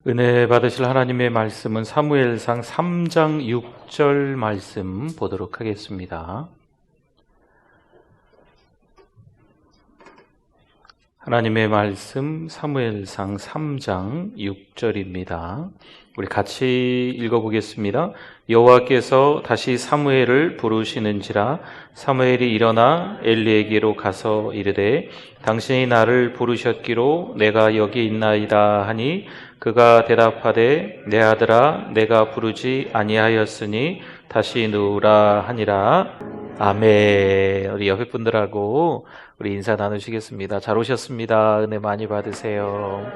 은혜 받으실 하나님의 말씀은 사무엘상 3장 6절 말씀 보도록 하겠습니다. 하나님의 말씀 사무엘상 3장 6절입니다. 우리 같이 읽어보겠습니다. 여호와께서 다시 사무엘을 부르시는지라 사무엘이 일어나 엘리에게로 가서 이르되 당신이 나를 부르셨기로 내가 여기 있나이다 하니 그가 대답하되 내 아들아 내가 부르지 아니하였으니 다시 누우라 하니라. 아멘. 우리 옆에 분들하고 우리 인사 나누시겠습니다. 잘 오셨습니다. 은혜 많이 받으세요.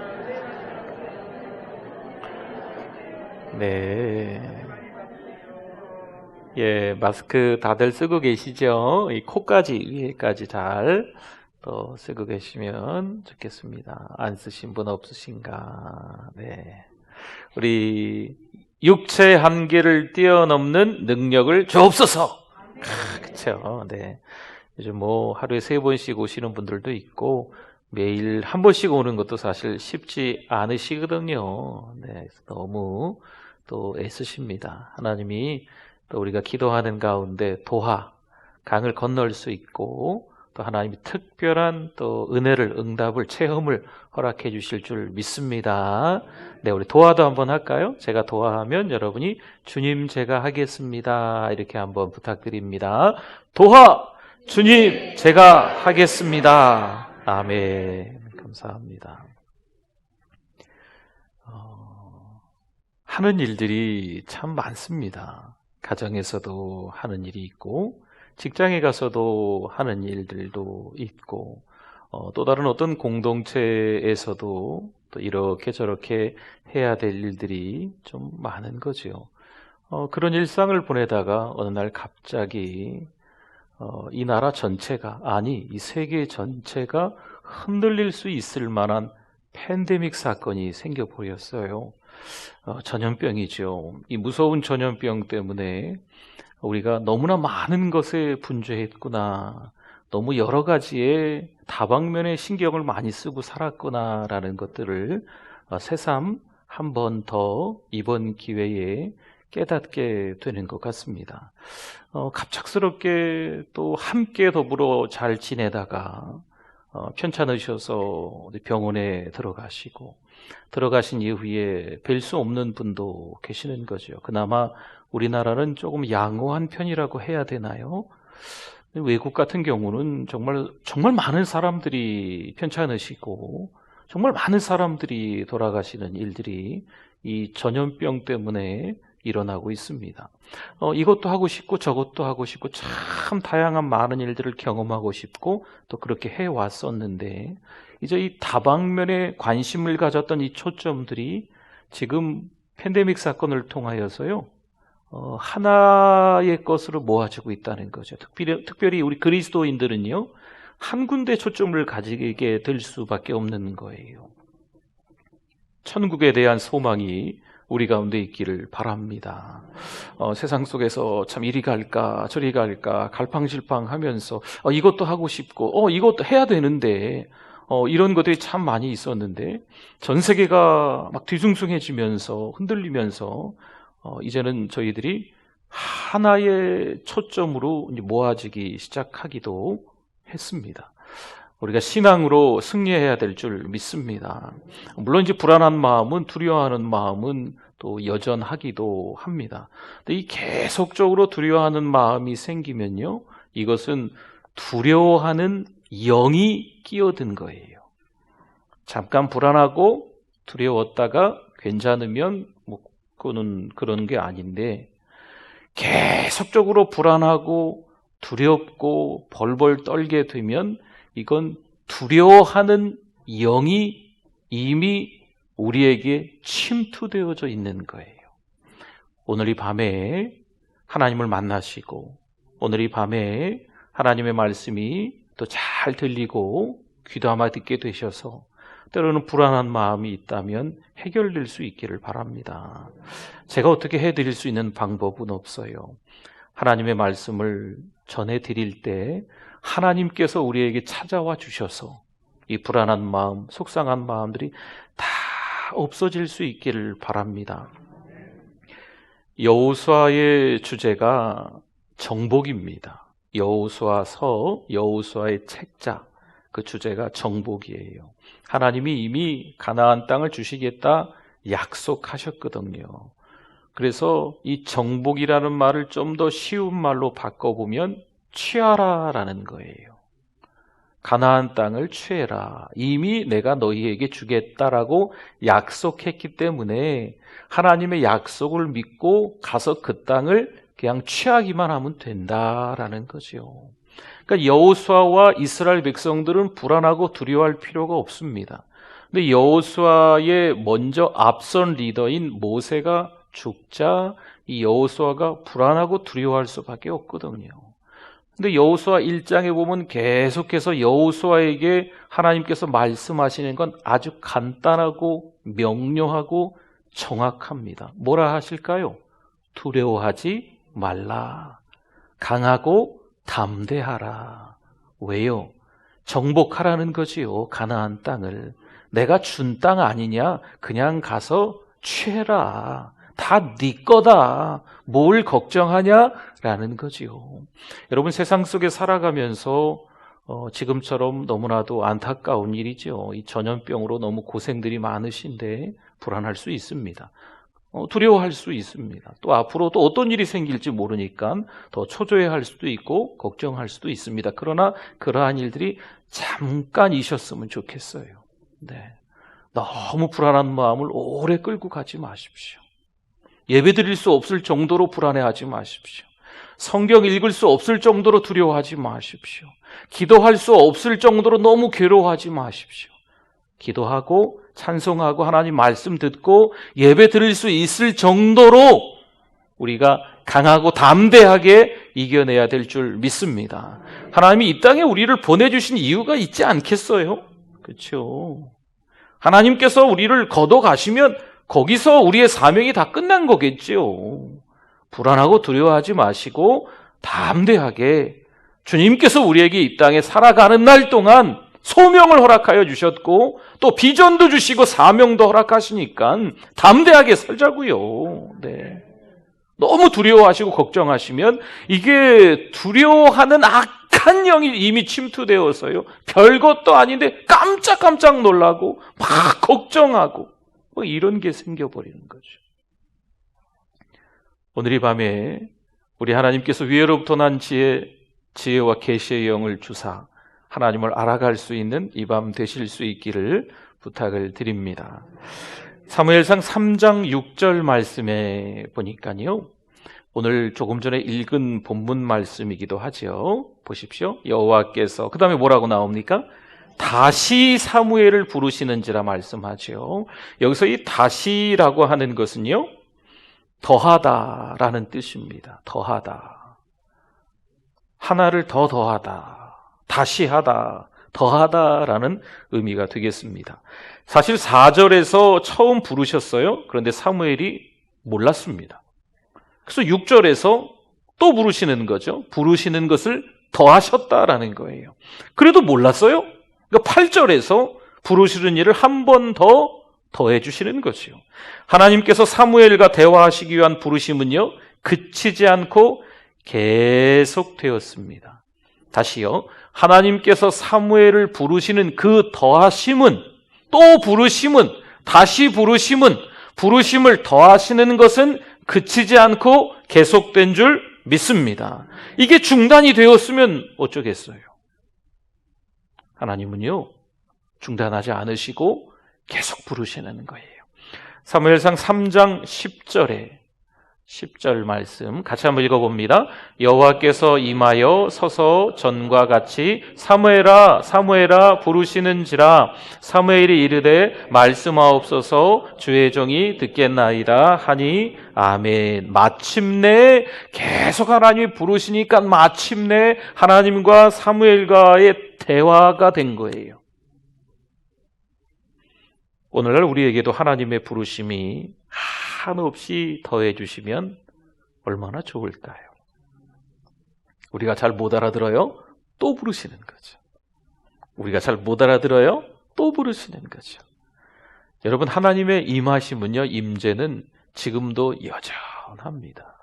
네. 예, 마스크 다들 쓰고 계시죠? 이 코까지 위에까지 잘 또 쓰고 계시면 좋겠습니다. 안 쓰신 분 없으신가? 네. 우리 육체 한계를 뛰어넘는 능력을 주옵소서. 그렇죠. 네. 요즘 뭐 하루에 3번씩 오시는 분들도 있고 매일 한 번씩 오는 것도 사실 쉽지 않으시거든요. 네. 그래서 너무 또 애쓰십니다. 하나님이 또 우리가 기도하는 가운데 도하, 강을 건널 수 있고 또 하나님이 특별한 또 은혜를, 응답을, 체험을 허락해 주실 줄 믿습니다. 네, 우리 도하도 한번 할까요? 제가 도하하면 여러분이 주님 제가 하겠습니다. 이렇게 한번 부탁드립니다. 도하! 주님 제가 하겠습니다. 아멘. 감사합니다. 하는 일들이 참 많습니다. 가정에서도 하는 일이 있고 직장에 가서도 하는 일들도 있고 또 다른 어떤 공동체에서도 또 이렇게 저렇게 해야 될 일들이 좀 많은 거죠. 그런 일상을 보내다가 어느 날 갑자기 이 나라 전체가, 아니 이 세계 전체가 흔들릴 수 있을 만한 팬데믹 사건이 생겨 보였어요. 전염병이죠. 이 무서운 전염병 때문에 우리가 너무나 많은 것에 분주했구나, 너무 여러 가지의 다방면의 신경을 많이 쓰고 살았구나라는 것들을 새삼 한 번 더 이번 기회에 깨닫게 되는 것 같습니다. 갑작스럽게 또 함께 더불어 잘 지내다가 편찮으셔서 병원에 들어가신 이후에 뵐 수 없는 분도 계시는 거죠. 그나마 우리나라는 조금 양호한 편이라고 해야 되나요? 외국 같은 경우는 정말 많은 사람들이 편찮으시고 정말 많은 사람들이 돌아가시는 일들이 이 전염병 때문에 일어나고 있습니다. 이것도 하고 싶고 저것도 하고 싶고 참 다양한 많은 일들을 경험하고 싶고 또 그렇게 해왔었는데 이제 이 다방면에 관심을 가졌던 이 초점들이 지금 팬데믹 사건을 통하여서요 하나의 것으로 모아지고 있다는 거죠. 특별히 우리 그리스도인들은요 한 군데 초점을 가지게 될 수밖에 없는 거예요. 천국에 대한 소망이 우리 가운데 있기를 바랍니다. 세상 속에서 참 이리 갈까 저리 갈까 갈팡질팡하면서 이것도 하고 싶고 이것도 해야 되는데 이런 것들이 참 많이 있었는데 전 세계가 막 뒤숭숭해지면서 흔들리면서 이제는 저희들이 하나의 초점으로 모아지기 시작하기도 했습니다. 우리가 신앙으로 승리해야 될 줄 믿습니다. 물론 이제 불안한 마음은, 두려워하는 마음은 또 여전하기도 합니다. 근데 이 계속적으로 두려워하는 마음이 생기면요, 이것은 두려워하는 영이 끼어든 거예요. 잠깐 불안하고 두려웠다가 괜찮으면 그거는 그런 게 아닌데 계속적으로 불안하고 두렵고 벌벌 떨게 되면 이건 두려워하는 영이 이미 우리에게 침투되어져 있는 거예요. 오늘 이 밤에 하나님을 만나시고 오늘 이 밤에 하나님의 말씀이 또 잘 들리고 귀담아 듣게 되셔서 때로는 불안한 마음이 있다면 해결될 수 있기를 바랍니다. 제가 어떻게 해드릴 수 있는 방법은 없어요. 하나님의 말씀을 전해드릴 때 하나님께서 우리에게 찾아와 주셔서 이 불안한 마음, 속상한 마음들이 다 없어질 수 있기를 바랍니다. 여호수아의 주제가 정복입니다. 여호수아서, 여호수아의 책자, 그 주제가 정복이에요. 하나님이 이미 가나안 땅을 주시겠다 약속하셨거든요. 그래서 이 정복이라는 말을 좀 더 쉬운 말로 바꿔보면 취하라라는 거예요. 가나안 땅을 취해라. 이미 내가 너희에게 주겠다라고 약속했기 때문에 하나님의 약속을 믿고 가서 그 땅을 그냥 취하기만 하면 된다라는 거죠. 그러니까 여호수아와 이스라엘 백성들은 불안하고 두려워할 필요가 없습니다. 근데 여호수아의 먼저 앞선 리더인 모세가 죽자 이 여호수아가 불안하고 두려워할 수밖에 없거든요. 근데 여호수아 1장에 보면 계속해서 여호수아에게 하나님께서 말씀하시는 건 아주 간단하고 명료하고 정확합니다. 뭐라 하실까요? 두려워하지 말라. 강하고 담대하라. 왜요? 정복하라는 거지요. 가나안 땅을. 내가 준 땅 아니냐? 그냥 가서 취해라. 다 네 거다. 뭘 걱정하냐? 라는 거지요. 여러분, 세상 속에 살아가면서 지금처럼 너무나도 안타까운 일이죠. 이 전염병으로 너무 고생들이 많으신데 불안할 수 있습니다. 두려워할 수 있습니다. 또 앞으로 또 어떤 일이 생길지 모르니까 더 초조해할 수도 있고 걱정할 수도 있습니다. 그러나 그러한 일들이 잠깐이셨으면 좋겠어요. 네. 너무 불안한 마음을 오래 끌고 가지 마십시오. 예배드릴 수 없을 정도로 불안해하지 마십시오. 성경 읽을 수 없을 정도로 두려워하지 마십시오. 기도할 수 없을 정도로 너무 괴로워하지 마십시오. 기도하고 찬송하고 하나님 말씀 듣고 예배 드릴 수 있을 정도로 우리가 강하고 담대하게 이겨내야 될 줄 믿습니다. 하나님이 이 땅에 우리를 보내주신 이유가 있지 않겠어요? 그렇죠. 하나님께서 우리를 걷어가시면 거기서 우리의 사명이 다 끝난 거겠죠. 불안하고 두려워하지 마시고 담대하게 주님께서 우리에게 이 땅에 살아가는 날 동안 소명을 허락하여 주셨고 또 비전도 주시고 사명도 허락하시니까 담대하게 살자고요. 네. 너무 두려워하시고 걱정하시면 이게 두려워하는 악한 영이 이미 침투되어서요. 별것도 아닌데 깜짝깜짝 놀라고 막 걱정하고 뭐 이런 게 생겨버리는 거죠. 오늘 이 밤에 우리 하나님께서 위에로부터 난 지혜와 계시의 영을 주사 하나님을 알아갈 수 있는 이 밤 되실 수 있기를 부탁을 드립니다. 사무엘상 3장 6절 말씀에 보니까요. 오늘 조금 전에 읽은 본문 말씀이기도 하죠. 보십시오. 여호와께서 그 다음에 뭐라고 나옵니까? 다시 사무엘을 부르시는지라 말씀하죠. 여기서 이 다시라고 하는 것은요. 더하다라는 뜻입니다. 더하다. 하나를 더 더하다. 다시 하다. 더하다라는 의미가 되겠습니다. 사실 4절에서 처음 부르셨어요. 그런데 사무엘이 몰랐습니다. 그래서 6절에서 또 부르시는 거죠. 부르시는 것을 더하셨다라는 거예요. 그래도 몰랐어요. 그러니까 8절에서 부르시는 일을 한 번 더 더해 주시는 거죠. 하나님께서 사무엘과 대화하시기 위한 부르심은요. 그치지 않고 계속되었습니다. 다시요. 하나님께서 사무엘을 부르시는 그 더하심은 또 부르심은 다시 부르심은 부르심을 더하시는 것은 그치지 않고 계속된 줄 믿습니다. 이게 중단이 되었으면 어쩌겠어요? 하나님은요. 중단하지 않으시고 계속 부르시는 거예요. 사무엘상 3장 10절 말씀 같이 한번 읽어봅니다. 여호와께서 임하여 서서 전과 같이 사무엘아 사무엘아 부르시는지라 사무엘이 이르되 말씀하옵소서 주의 종이 듣겠나이다 하니 아멘. 마침내 계속 하나님이 부르시니까 마침내 하나님과 사무엘과의 대화가 된 거예요. 오늘날 우리에게도 하나님의 부르심이 한없이 더해 주시면 얼마나 좋을까요? 우리가 잘 못 알아들어요? 또 부르시는 거죠. 우리가 잘 못 알아들어요? 또 부르시는 거죠. 여러분, 하나님의 임하심은요, 임재는 지금도 여전합니다.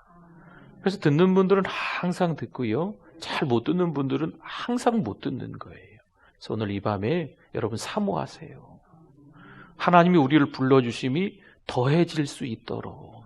그래서 듣는 분들은 항상 듣고요, 잘 못 듣는 분들은 항상 못 듣는 거예요. 그래서 오늘 이 밤에 여러분 사모하세요. 하나님이 우리를 불러주심이 더해질 수 있도록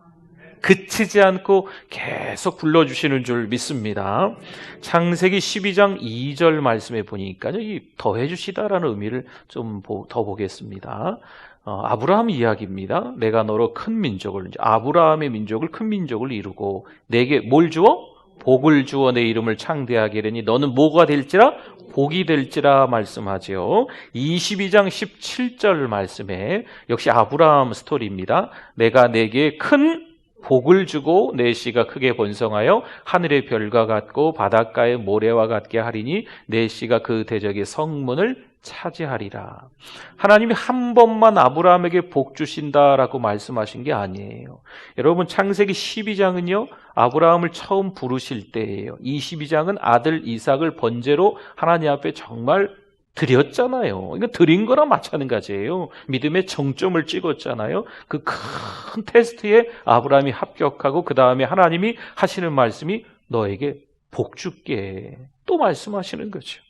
그치지 않고 계속 불러주시는 줄 믿습니다. 창세기 12장 2절 말씀에 보니까 이 더해주시다라는 의미를 좀 더 보겠습니다. 아브라함 이야기입니다. 내가 너로 큰 민족을, 아브라함의 민족을 큰 민족을 이루고 내게 뭘 주어? 복을 주어 내 이름을 창대하게 하리니 너는 뭐가 될지라? 복이 될지라 말씀하죠. 22장 17절 말씀에 역시 아브라함 스토리입니다. 내가 내게 큰 복을 주고 내 씨가 크게 번성하여 하늘의 별과 같고 바닷가의 모래와 같게 하리니 내 씨가 그 대적의 성문을 차지하리라. 하나님이 한 번만 아브라함에게 복 주신다라고 말씀하신 게 아니에요. 여러분, 창세기 12장은요 아브라함을 처음 부르실 때예요. 22장은 아들 이삭을 번제로 하나님 앞에 정말 드렸잖아요. 이거 드린 거랑 마찬가지예요. 믿음의 정점을 찍었잖아요. 그 큰 테스트에 아브라함이 합격하고 그 다음에 하나님이 하시는 말씀이 너에게 복 줄게 또 말씀하시는 거죠.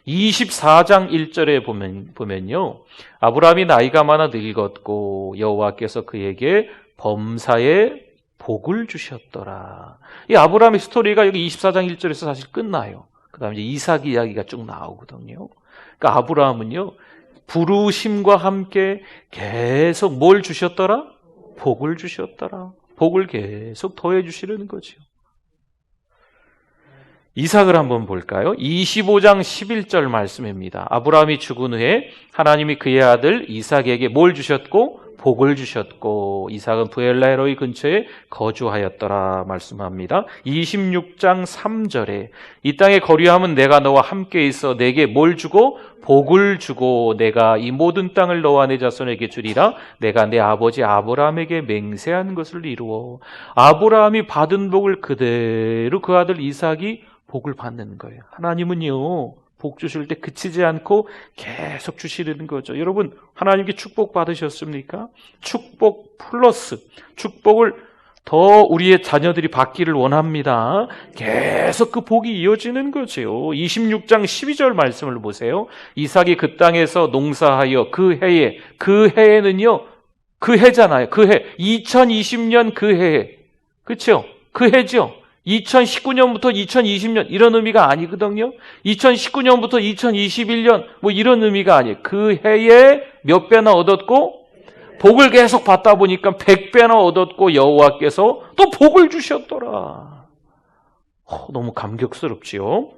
24장 1절에 보면요 아브라함이 나이가 많아 늙었고 여호와께서 그에게 범사에 복을 주셨더라. 이 아브라함의 스토리가 여기 24장 1절에서 사실 끝나요. 그 다음에 이삭 이야기가 쭉 나오거든요. 그러니까 아브라함은요 부르심과 함께 계속 뭘 주셨더라? 복을 주셨더라. 복을 계속 더해 주시려는 거죠. 이삭을 한번 볼까요? 25장 11절 말씀입니다. 아브라함이 죽은 후에 하나님이 그의 아들 이삭에게 뭘 주셨고? 복을 주셨고 이삭은 브엘라헤로이 근처에 거주하였더라 말씀합니다. 26장 3절에 이 땅에 거류함은 내가 너와 함께 있어 내게 뭘 주고? 복을 주고 내가 이 모든 땅을 너와 내 자손에게 주리라. 내가 내 아버지 아브라함에게 맹세한 것을 이루어. 아브라함이 받은 복을 그대로 그 아들 이삭이 복을 받는 거예요. 하나님은요 복 주실 때 그치지 않고 계속 주시는 거죠. 여러분, 하나님께 축복 받으셨습니까? 축복 플러스 축복을 더 우리의 자녀들이 받기를 원합니다. 계속 그 복이 이어지는 거죠. 26장 12절 말씀을 보세요. 이삭이 그 땅에서 농사하여 그 해에는요 그 해잖아요. 그 해 2020년 그 해에 그렇죠? 그 해죠. 2019년부터 2020년 이런 의미가 아니거든요. 2019년부터 2021년 뭐 이런 의미가 아니에요. 그 해에 몇 배나 얻었고 복을 계속 받다 보니까 100배나 얻었고 여호와께서 또 복을 주셨더라. 너무 감격스럽지요.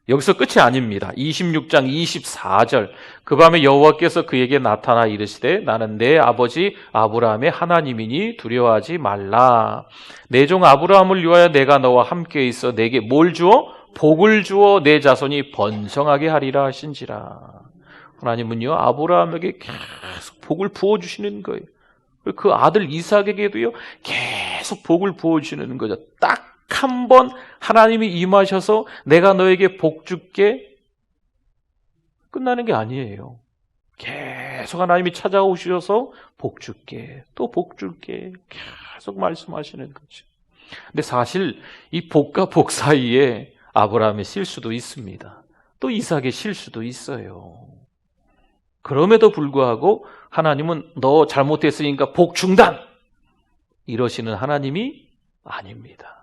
여기서 끝이 아닙니다. 26장 24절 그 밤에 여호와께서 그에게 나타나 이르시되 나는 내 아버지 아브라함의 하나님이니 두려워하지 말라. 내 종 아브라함을 위하여 내가 너와 함께 있어 내게 뭘 주어? 복을 주어 내 자손이 번성하게 하리라 하신지라. 하나님은요 아브라함에게 계속 복을 부어주시는 거예요. 그 아들 이삭에게도요 계속 복을 부어주시는 거죠. 딱 한 번 하나님이 임하셔서 내가 너에게 복 줄게 끝나는 게 아니에요. 계속 하나님이 찾아오셔서 복 줄게 또 복 줄게 계속 말씀하시는 거죠. 근데 사실 이 복과 복 사이에 아브라함의 실수도 있습니다. 또 이삭의 실수도 있어요. 그럼에도 불구하고 하나님은 너 잘못했으니까 복 중단 이러시는 하나님이 아닙니다.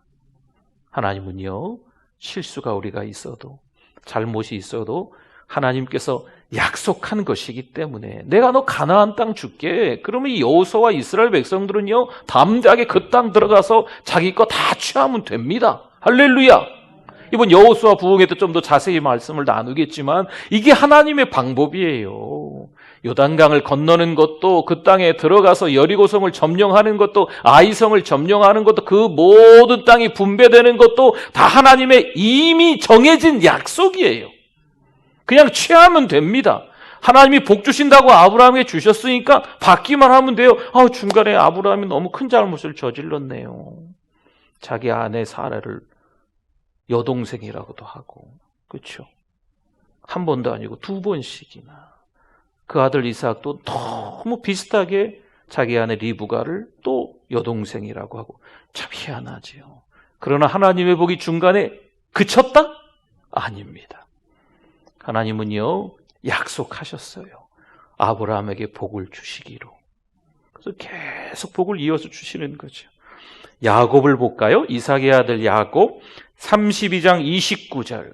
하나님은요 실수가 우리가 있어도 잘못이 있어도 하나님께서 약속한 것이기 때문에 내가 너 가나안 땅 줄게. 그러면 이 여호수아와 이스라엘 백성들은요 담대하게 그 땅 들어가서 자기 거 다 취하면 됩니다. 할렐루야. 이번 여호수아 부흥회 때 좀 더 자세히 말씀을 나누겠지만 이게 하나님의 방법이에요. 요단강을 건너는 것도 그 땅에 들어가서 여리고성을 점령하는 것도 아이성을 점령하는 것도 그 모든 땅이 분배되는 것도 다 하나님의 이미 정해진 약속이에요. 그냥 취하면 됩니다. 하나님이 복 주신다고 아브라함에게 주셨으니까 받기만 하면 돼요. 중간에 아브라함이 너무 큰 잘못을 저질렀네요. 자기 아내 사라를 여동생이라고도 하고 그렇죠. 한 번도 아니고 두 번씩이나 그 아들 이삭도 너무 비슷하게 자기 아내 리브가를 또 여동생이라고 하고 참 희한하지요. 그러나 하나님의 복이 중간에 그쳤다? 아닙니다. 하나님은요, 약속하셨어요. 아브라함에게 복을 주시기로. 그래서 계속 복을 이어서 주시는 거죠. 야곱을 볼까요? 이삭의 아들 야곱 32장 29절.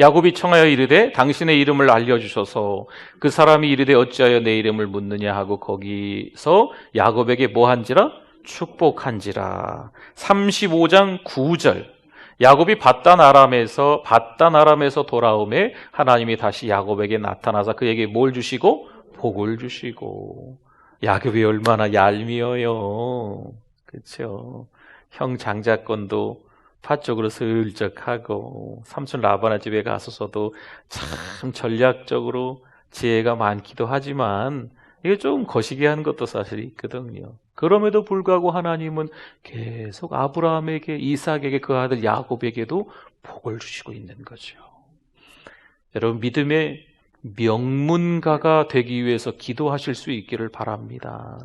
야곱이 청하여 이르되 당신의 이름을 알려주셔서 그 사람이 이르되 어찌하여 내 이름을 묻느냐 하고 거기서 야곱에게 뭐한지라? 축복한지라. 35장 9절. 야곱이 밧단 아람에서 돌아오매 하나님이 다시 야곱에게 나타나서 그에게 뭘 주시고? 복을 주시고. 야곱이 얼마나 얄미워요. 그렇죠. 형 장자권도 파쪽으로 슬쩍하고 삼촌 라바나 집에 가서서도 참 전략적으로 지혜가 많기도 하지만 이게 좀 거시기 한 것도 사실 있거든요. 그럼에도 불구하고 하나님은 계속 아브라함에게, 이삭에게, 그 아들 야곱에게도 복을 주시고 있는 거죠. 여러분, 믿음의 명문가가 되기 위해서 기도하실 수 있기를 바랍니다.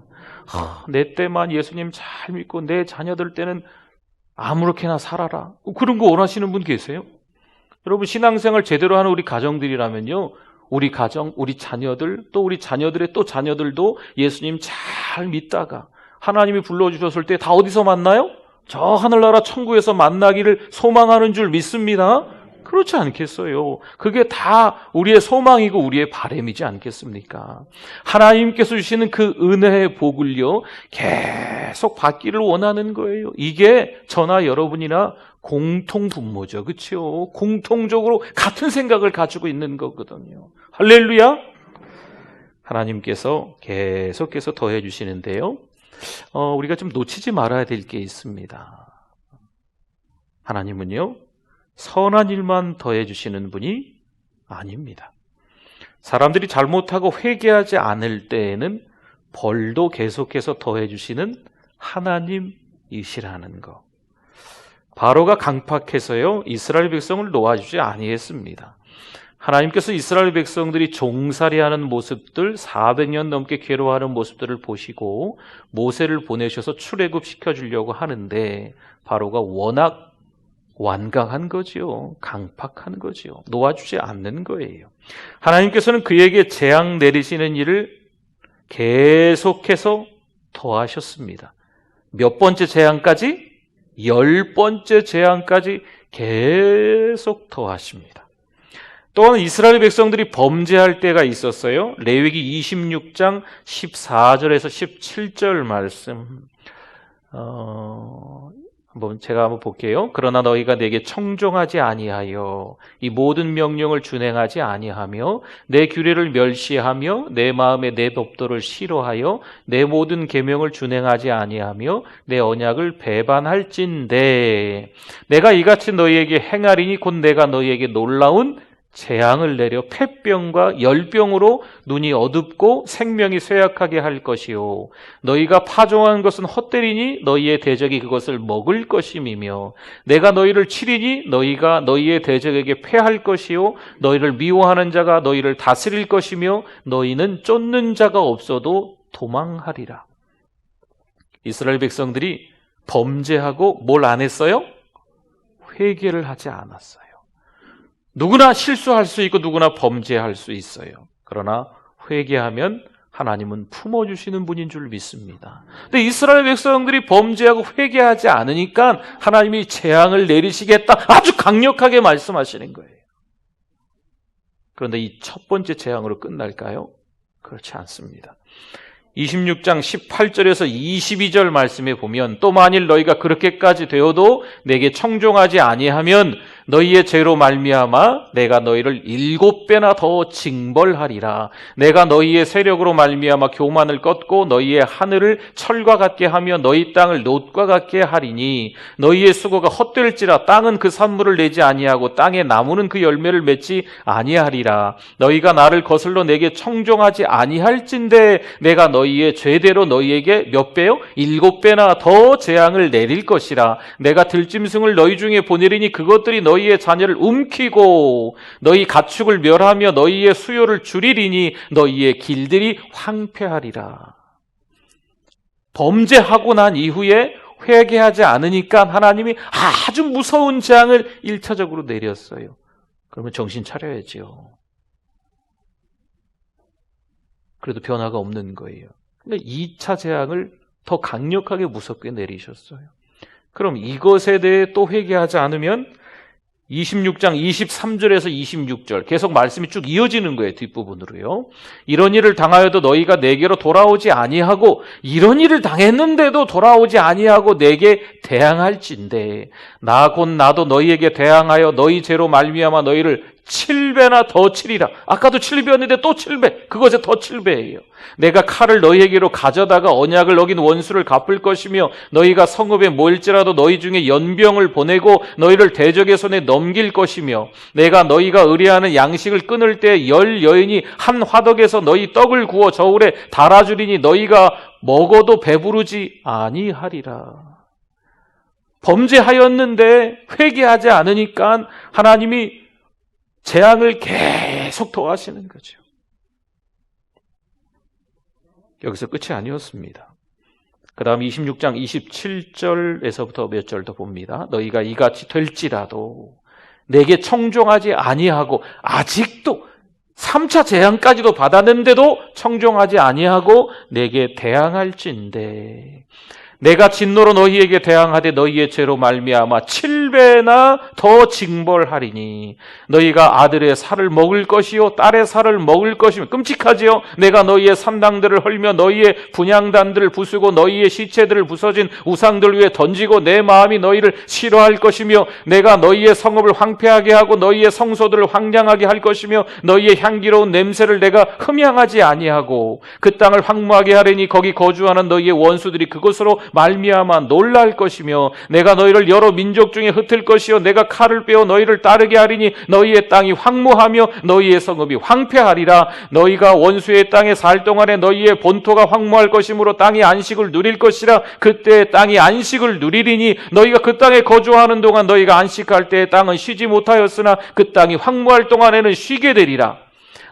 내 때만 예수님 잘 믿고 내 자녀들 때는 아무렇게나 살아라. 그런 거 원하시는 분 계세요? 여러분, 신앙생활 제대로 하는 우리 가정들이라면요, 우리 가정, 우리 자녀들, 또 우리 자녀들의 또 자녀들도 예수님 잘 믿다가 하나님이 불러주셨을 때 다 어디서 만나요? 저 하늘나라 천국에서 만나기를 소망하는 줄 믿습니다. 그렇지 않겠어요? 그게 다 우리의 소망이고 우리의 바람이지 않겠습니까? 하나님께서 주시는 그 은혜의 복을요, 계속 받기를 원하는 거예요. 이게 저나 여러분이나 공통 분모죠. 그렇죠? 공통적으로 같은 생각을 가지고 있는 거거든요. 할렐루야! 하나님께서 계속해서 더해 주시는데요. 우리가 좀 놓치지 말아야 될 게 있습니다. 하나님은요, 선한 일만 더해 주시는 분이 아닙니다. 사람들이 잘못하고 회개하지 않을 때에는 벌도 계속해서 더해 주시는 하나님이시라는 거. 바로가 강팍해서요, 이스라엘 백성을 놓아주지 아니했습니다. 하나님께서 이스라엘 백성들이 종살이하는 모습들, 400년 넘게 괴로워하는 모습들을 보시고 모세를 보내셔서 출애굽시켜 주려고 하는데 바로가 워낙 완강한 거지요. 강팍한 거지요. 놓아주지 않는 거예요. 하나님께서는 그에게 재앙 내리시는 일을 계속해서 더하셨습니다. 몇 번째 재앙까지? 10번째 재앙까지 계속 더하십니다. 또한 이스라엘 백성들이 범죄할 때가 있었어요. 레위기 26장 14절에서 17절 말씀. 제가 한번 볼게요. 그러나 너희가 내게 청종하지 아니하여 이 모든 명령을 준행하지 아니하며 내 규례를 멸시하며 내 마음에 내 법도를 싫어하여 내 모든 계명을 준행하지 아니하며 내 언약을 배반할진대 내가 이같이 너희에게 행하리니 곧 내가 너희에게 놀라운 재앙을 내려 폐병과 열병으로 눈이 어둡고 생명이 쇠약하게 할 것이요 너희가 파종한 것은 헛되리니 너희의 대적이 그것을 먹을 것임이며 내가 너희를 치리니 너희가 너희의 대적에게 패할 것이요 너희를 미워하는 자가 너희를 다스릴 것이며 너희는 쫓는 자가 없어도 도망하리라. 이스라엘 백성들이 범죄하고 뭘 안 했어요? 회개를 하지 않았어요. 누구나 실수할 수 있고 누구나 범죄할 수 있어요. 그러나 회개하면 하나님은 품어주시는 분인 줄 믿습니다. 근데 이스라엘 백성들이 범죄하고 회개하지 않으니까 하나님이 재앙을 내리시겠다 아주 강력하게 말씀하시는 거예요. 그런데 이 첫 번째 재앙으로 끝날까요? 그렇지 않습니다. 26장 18절에서 22절 말씀에 보면 또 만일 너희가 그렇게까지 되어도 내게 청종하지 아니하면 너희의 죄로 말미암아 내가 너희를 7배나 더 징벌하리라. 내가 너희의 세력으로 말미암아 교만을 꺾고 너희의 하늘을 철과 같게 하며 너희 땅을 놋과 같게 하리니 너희의 수고가 헛될지라 땅은 그 산물을 내지 아니하고 땅의 나무는 그 열매를 맺지 아니하리라. 너희가 나를 거슬러 내게 청종하지 아니할진대 내가 너희의 죄대로 너희에게 몇 배요? 7배나 더 재앙을 내릴 것이라. 내가 들짐승을 너희 중에 보내리니 그것들이 너희의 자녀를 움키고 너희 가축을 멸하며 너희의 수요를 줄이리니 너희의 길들이 황폐하리라. 범죄하고 난 이후에 회개하지 않으니까 하나님이 아주 무서운 재앙을 1차적으로 내렸어요. 그러면 정신 차려야죠. 그래도 변화가 없는 거예요. 그러니까 2차 재앙을 더 강력하게 무섭게 내리셨어요. 그럼 이것에 대해 또 회개하지 않으면 26장 23절에서 26절 계속 말씀이 쭉 이어지는 거예요. 뒷부분으로요. 이런 일을 당하여도 너희가 내게로 돌아오지 아니하고 이런 일을 당했는데도 돌아오지 아니하고 내게 대항할진대 나 곧 나도 너희에게 대항하여 너희 죄로 말미암아 너희를 7배나 더 치리라. 아까도 7배였는데 또 7배. 그것에 더 7배예요. 내가 칼을 너희에게로 가져다가 언약을 어긴 원수를 갚을 것이며 너희가 성읍에 모일지라도 너희 중에 연병을 보내고 너희를 대적의 손에 넘길 것이며 내가 너희가 의뢰하는 양식을 끊을 때 10여인이 한 화덕에서 너희 떡을 구워 저울에 달아주리니 너희가 먹어도 배부르지 아니하리라. 범죄하였는데 회개하지 않으니까 하나님이 재앙을 계속 더하시는 거죠. 여기서 끝이 아니었습니다. 그 다음 26장 27절에서부터 몇 절 더 봅니다. 너희가 이같이 될지라도 내게 청종하지 아니하고 아직도 3차 재앙까지도 받았는데도 청종하지 아니하고 내게 대항할진대 내가 진노로 너희에게 대항하되 너희의 죄로 말미암아 7배나 더 징벌하리니 너희가 아들의 살을 먹을 것이요 딸의 살을 먹을 것이며 끔찍하지요. 내가 너희의 산당들을 헐며 너희의 분향단들을 부수고 너희의 시체들을 부서진 우상들 위에 던지고 내 마음이 너희를 싫어할 것이며 내가 너희의 성읍을 황폐하게 하고 너희의 성소들을 황량하게 할 것이며 너희의 향기로운 냄새를 내가 흠향하지 아니하고 그 땅을 황무하게 하리니 거기 거주하는 너희의 원수들이 그것으로 말미암아 놀랄 것이며 내가 너희를 여러 민족 중에 흩을 것이요 내가 칼을 빼어 너희를 따르게 하리니 너희의 땅이 황무하며 너희의 성읍이 황폐하리라. 너희가 원수의 땅에 살 동안에 너희의 본토가 황무할 것이므로 땅이 안식을 누릴 것이라. 그때 땅이 안식을 누리리니 너희가 그 땅에 거주하는 동안 너희가 안식할 때의 땅은 쉬지 못하였으나 그 땅이 황무할 동안에는 쉬게 되리라.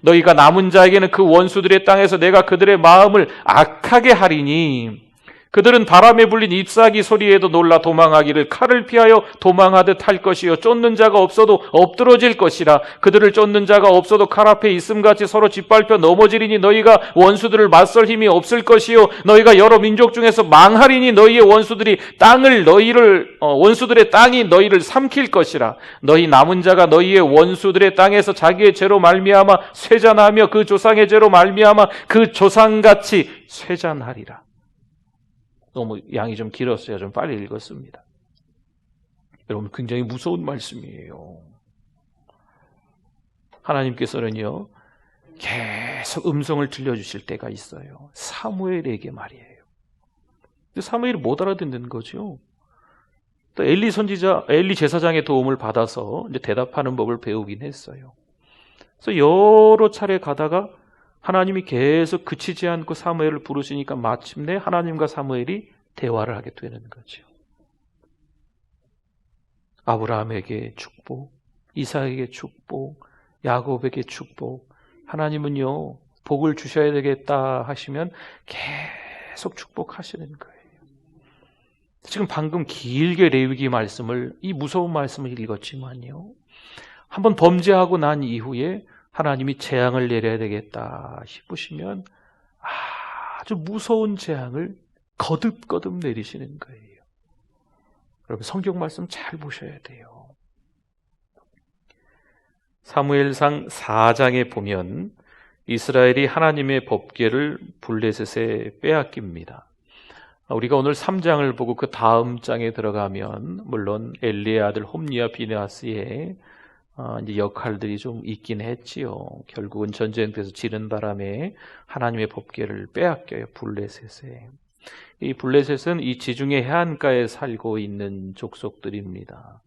너희가 남은 자에게는 그 원수들의 땅에서 내가 그들의 마음을 악하게 하리니 그들은 바람에 불린 잎사귀 소리에도 놀라 도망하기를 칼을 피하여 도망하듯 할 것이요 쫓는 자가 없어도 엎드러질 것이라. 그들을 쫓는 자가 없어도 칼 앞에 있음같이 서로 짓밟혀 넘어지리니 너희가 원수들을 맞설 힘이 없을 것이요 너희가 여러 민족 중에서 망하리니 너희의 원수들의 땅이 너희를 삼킬 것이라. 너희 남은 자가 너희의 원수들의 땅에서 자기의 죄로 말미암아 쇠잔하며 그 조상의 죄로 말미암아 그 조상같이 쇠잔하리라. 너무 양이 좀 길었어요. 좀 빨리 읽었습니다. 여러분 굉장히 무서운 말씀이에요. 하나님께서는요 계속 음성을 들려주실 때가 있어요. 사무엘에게 말이에요. 사무엘이 못 알아듣는 거죠. 또 엘리 제사장의 도움을 받아서 이제 대답하는 법을 배우긴 했어요. 그래서 여러 차례 가다가 하나님이 계속 그치지 않고 사무엘을 부르시니까 마침내 하나님과 사무엘이 대화를 하게 되는 거죠. 아브라함에게 축복, 이삭에게 축복, 야곱에게 축복. 하나님은요 복을 주셔야 되겠다 하시면 계속 축복하시는 거예요. 지금 방금 길게 레위기 말씀을 이 무서운 말씀을 읽었지만요. 한번 범죄하고 난 이후에 하나님이 재앙을 내려야 되겠다 싶으시면 아주 무서운 재앙을 거듭거듭 내리시는 거예요. 여러분 성경 말씀 잘 보셔야 돼요. 사무엘상 4장에 보면 이스라엘이 하나님의 법궤를 블레셋에 빼앗깁니다. 우리가 오늘 3장을 보고 그 다음 장에 들어가면 물론 엘리의 아들 홈리와 비느하스의 이제 역할들이 좀 있긴 했지요. 결국은 전쟁터에서 지는 바람에 하나님의 법궤를 빼앗겨요. 블레셋에. 이 블레셋은 이 지중해 해안가에 살고 있는 족속들입니다.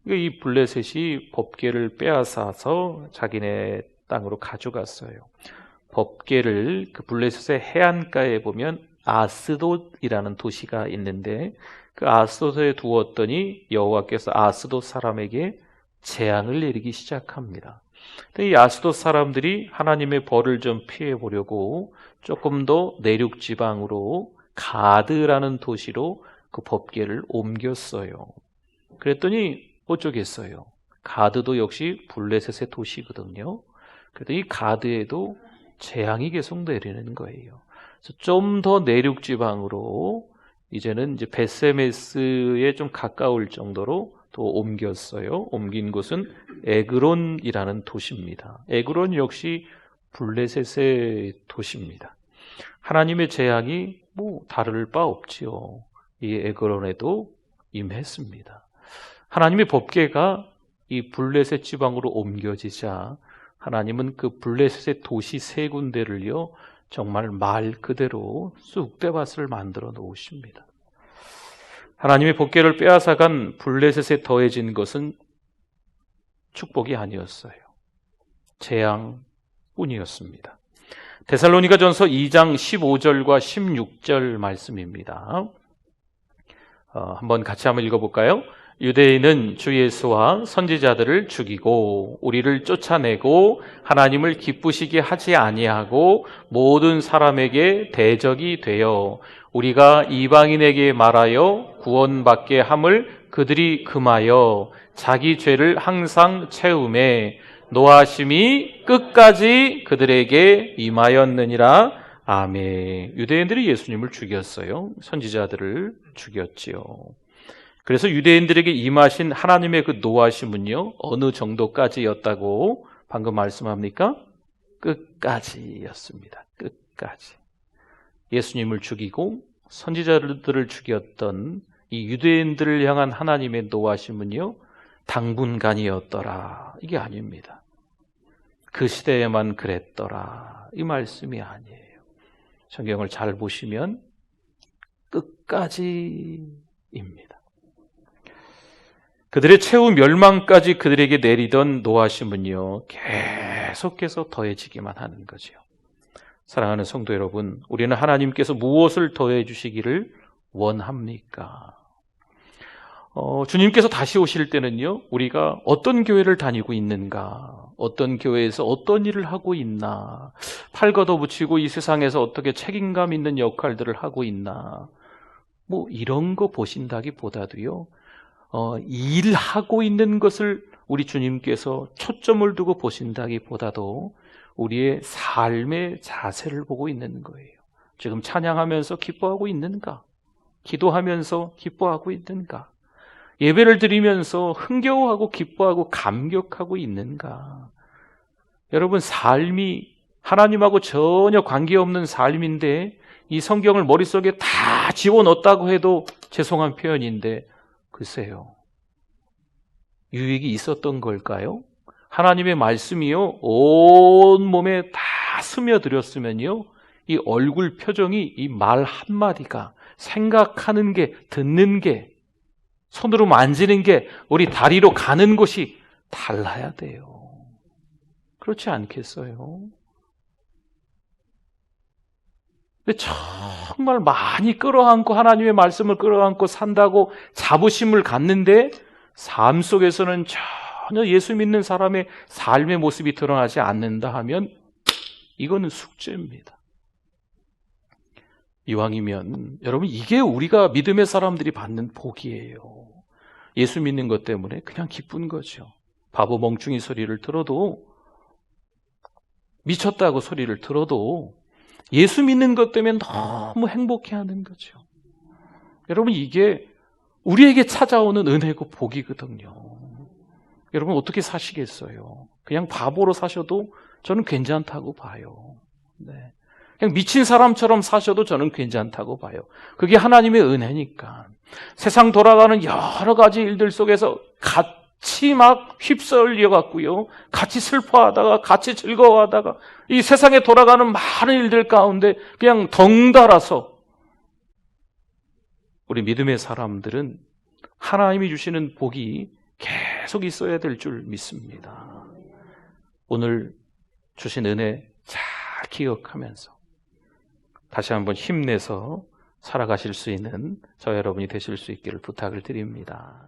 이 블레셋이 법궤를 빼앗아서 자기네 땅으로 가져갔어요. 법궤를 그 블레셋의 해안가에 보면 아스돗이라는 도시가 있는데 그 아스돗에 두었더니 여호와께서 아스돗 사람에게 재앙을 내리기 시작합니다. 이 야스도 사람들이 하나님의 벌을 좀 피해 보려고 조금 더 내륙 지방으로 가드라는 도시로 그 법궤를 옮겼어요. 그랬더니 어쩌겠어요. 가드도 역시 블레셋의 도시거든요. 그랬더니 이 가드에도 재앙이 계속 내리는 거예요. 좀 더 내륙 지방으로 이제는 이제 베세메스에 좀 가까울 정도로 또 옮겼어요. 옮긴 곳은 에그론이라는 도시입니다. 에그론 역시 블레셋의 도시입니다. 하나님의 재앙이 다를 바 없지요. 이 에그론에도 임했습니다. 하나님의 법궤가 이 블레셋 지방으로 옮겨지자 하나님은 그 블레셋의 도시 세 군데를요, 정말 말 그대로 쑥대밭을 만들어 놓으십니다. 하나님의 법궤를 빼앗아간 블레셋에 더해진 것은 축복이 아니었어요. 재앙뿐이었습니다. 데살로니가전서 2장 15절과 16절 말씀입니다. 한번 같이 한번 읽어볼까요? 유대인은 주 예수와 선지자들을 죽이고 우리를 쫓아내고 하나님을 기쁘시게 하지 아니하고 모든 사람에게 대적이 되어 우리가 이방인에게 말하여 구원받게 함을 그들이 금하여 자기 죄를 항상 채우매 노하심이 끝까지 그들에게 임하였느니라. 아멘. 유대인들이 예수님을 죽였어요. 선지자들을 죽였지요. 그래서 유대인들에게 임하신 하나님의 그 노하심은요, 어느 정도까지였다고 방금 말씀합니까? 끝까지였습니다. 끝까지. 예수님을 죽이고 선지자들을 죽였던 이 유대인들을 향한 하나님의 노하심은요, 당분간이었더라. 이게 아닙니다. 그 시대에만 그랬더라. 이 말씀이 아니에요. 성경을 잘 보시면 끝까지입니다. 그들의 최후 멸망까지 그들에게 내리던 노하심은요, 계속해서 더해지기만 하는 거죠. 사랑하는 성도 여러분, 우리는 하나님께서 무엇을 더해 주시기를 원합니까? 주님께서 다시 오실 때는요, 우리가 어떤 교회를 다니고 있는가, 어떤 교회에서 어떤 일을 하고 있나, 팔 걷어붙이고 이 세상에서 어떻게 책임감 있는 역할들을 하고 있나, 이런 거 보신다기보다도요, 일하고 있는 것을 우리 주님께서 초점을 두고 보신다기보다도 우리의 삶의 자세를 보고 있는 거예요. 지금 찬양하면서 기뻐하고 있는가? 기도하면서 기뻐하고 있는가? 예배를 드리면서 흥겨워하고 기뻐하고 감격하고 있는가? 여러분, 삶이 하나님하고 전혀 관계없는 삶인데 이 성경을 머릿속에 다 집어넣었다고 해도 죄송한 표현인데 글쎄요, 유익이 있었던 걸까요? 하나님의 말씀이요, 온 몸에 다 스며들었으면요, 이 얼굴 표정이, 이 말 한마디가, 생각하는 게, 듣는 게, 손으로 만지는 게, 우리 다리로 가는 곳이 달라야 돼요. 그렇지 않겠어요? 근데 정말 많이 끌어안고 하나님의 말씀을 끌어안고 산다고 자부심을 갖는데 삶 속에서는 전혀 예수 믿는 사람의 삶의 모습이 드러나지 않는다 하면 이거는 숙제입니다. 이왕이면 여러분, 이게 우리가 믿음의 사람들이 받는 복이에요. 예수 믿는 것 때문에 그냥 기쁜 거죠. 바보 멍충이 소리를 들어도, 미쳤다고 소리를 들어도 예수 믿는 것 때문에 너무 행복해하는 거죠. 여러분, 이게 우리에게 찾아오는 은혜고 복이거든요. 여러분, 어떻게 사시겠어요? 그냥 바보로 사셔도 저는 괜찮다고 봐요. 네. 그냥 미친 사람처럼 사셔도 저는 괜찮다고 봐요. 그게 하나님의 은혜니까. 세상 돌아가는 여러 가지 일들 속에서 같이 막 휩쓸려 갖고요, 같이 슬퍼하다가 같이 즐거워하다가 이 세상에 돌아가는 많은 일들 가운데 그냥 덩달아서 우리 믿음의 사람들은 하나님이 주시는 복이 계속 있어야 될 줄 믿습니다. 오늘 주신 은혜 잘 기억하면서 다시 한번 힘내서 살아가실 수 있는 저 여러분이 되실 수 있기를 부탁을 드립니다.